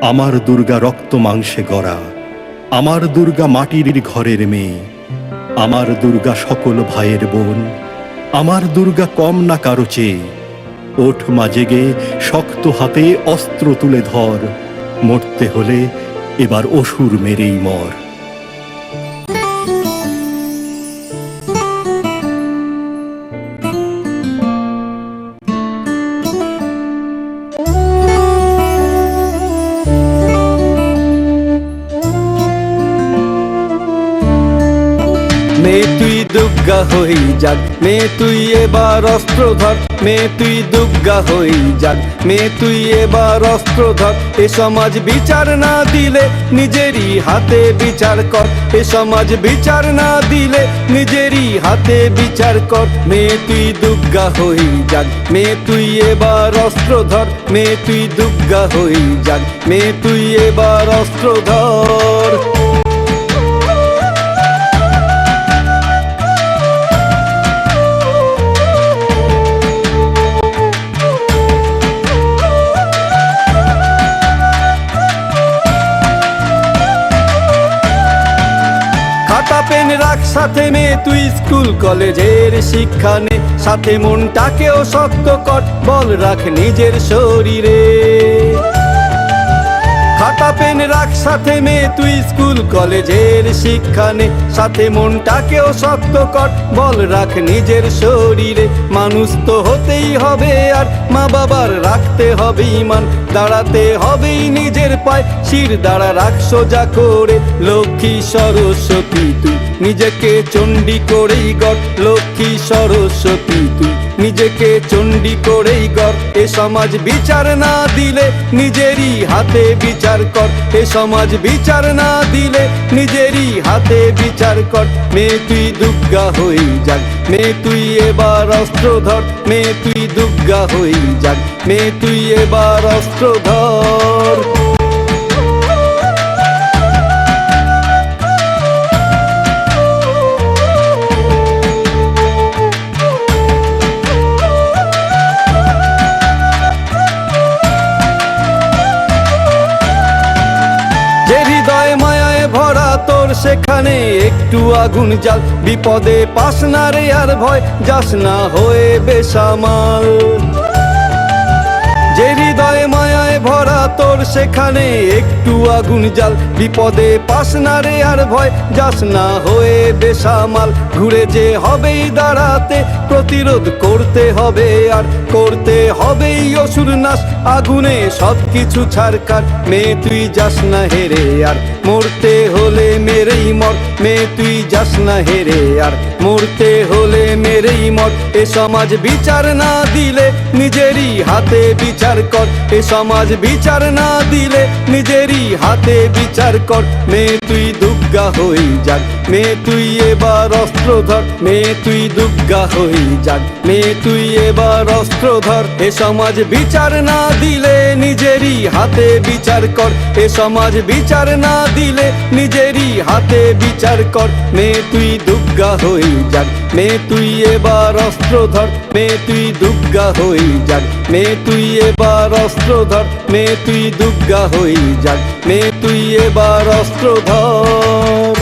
আমার দুর্গা রক্ত মাংসে গড়া, আমার দুর্গা মাটির ঘরের মেয়ে, আমার দুর্গা সকল ভাইয়ের বোন, আমার দুর্গা কম না কারো চেয়ে। ওঠ মা জেগে, শক্ত হাতে অস্ত্র তুলে ধর, মরতে হলে এবার অসুর মেরেই মর। মেয়ে তুই দুর্গা হই যাক, মেয়ে তুই এবার অস্ত্র ধর, মেয়ে তুই দুর্গা হই যাক, মেয়ে তুই এবার অস্ত্র ধর। এ সমাজ বিচার না দিলে নিজেরই হাতে বিচার কর, এ সমাজ বিচার না দিলে নিজেরই হাতে বিচার কর। মেয়ে তুই দুর্গা হই যাক, মেয়ে তুই এবার অস্ত্র ধর, মেয়ে তুই দুর্গা হই যাক, মেয়ে তুই এবার অস্ত্র ধর। খাতা পেন রাখ সাথে, মেয়ে তুই স্কুল কলেজের শিক্ষা নে, সাথে মনটাকেও শক্ত কর, বল রাখ নিজের শরীরে। খাতা পেন রাখ সাথে, মেয়ে তুই স্কুল কলেজের শিক্ষা নে, সাথে মনটাকেও শক্ত কর, বল রাখ নিজের শরীরে। মানুষ তো হতেই হবে আর মা বাবার রাখতে হবে ঈমান, দাঁড়াতে হবেই নিজের পায়, শির দাঁড়া রাখ সোজা করে। লক্ষ্মী সরস্বতী তুই নিজেকে চণ্ডী করেই গড়, লক্ষ্মী সরস্বতী তুই নিজেকে চণ্ডী করেই গড়। এ সমাজ বিচার না দিলে নিজেরই হাতে বিচার কর, এ সমাজ বিচার না দিলে নিজেরই হাতে বিচার কর। মেয়ে তুই দুর্গা হই যাক, মেয়ে তুই এবার অস্ত্র ধর, মেয়ে তুই দুর্গা হই যাক, মেয়ে তুই এবার অস্ত্র ধর। যে হৃদয় মায়ায় ভরা তোর সেখানে একটু আগুন জ্বাল, বিপদে পাস না রে আর ভয় যাস না হয়ে বেসামাল। যে হৃদয় মায়ায় ভরা তোর সেখানে একটু আগুন জ্বাল, বিপদে পাস না রে আর ভয় যাস না হয়ে বেসামাল। ঘুরে যে হবেই দাঁড়াতে, প্রতিরোধ করতে হবে আর করতে হবেই অসুর নাশ, আগুনে সব কিছু ছাড়কার। মেয়ে তুই যাস না হেরে আর মরতে হলে মেরেই মর, মেয়ে তুই যাস না হেরে আর মরতে হলে মেরেই মর। এ সমাজ বিচার না দিলে নিজেরই হাতে বিচার কর, এ সমাজ বিচার না দিলে নিজেরই হাতে বিচার কর। মেয়ে তুই দুর্গা হই যাক, মেয়ে তুই এবার অস্ত্র ধর, মেয়ে তুই দুর্গা হই যাক, মেয়ে তুই এবার অস্ত্র ধর। এ সমাজ বিচার না দিলে নিজেরই হাতে বিচার কর, এ সমাজ বিচার না দিলে নিজেরই হাতে বিচার কর। মেয়ে তুই দুর্গা হই যাক, মেয়ে তুই এবার অস্ত্র ধর, মেয়ে তুই দুর্গা হই যাক, মেয়ে তুই এবার অস্ত্র ধর, মেয়ে তুই দুর্গা হই যাক, মেয়ে তুই এবার অস্ত্র ধর।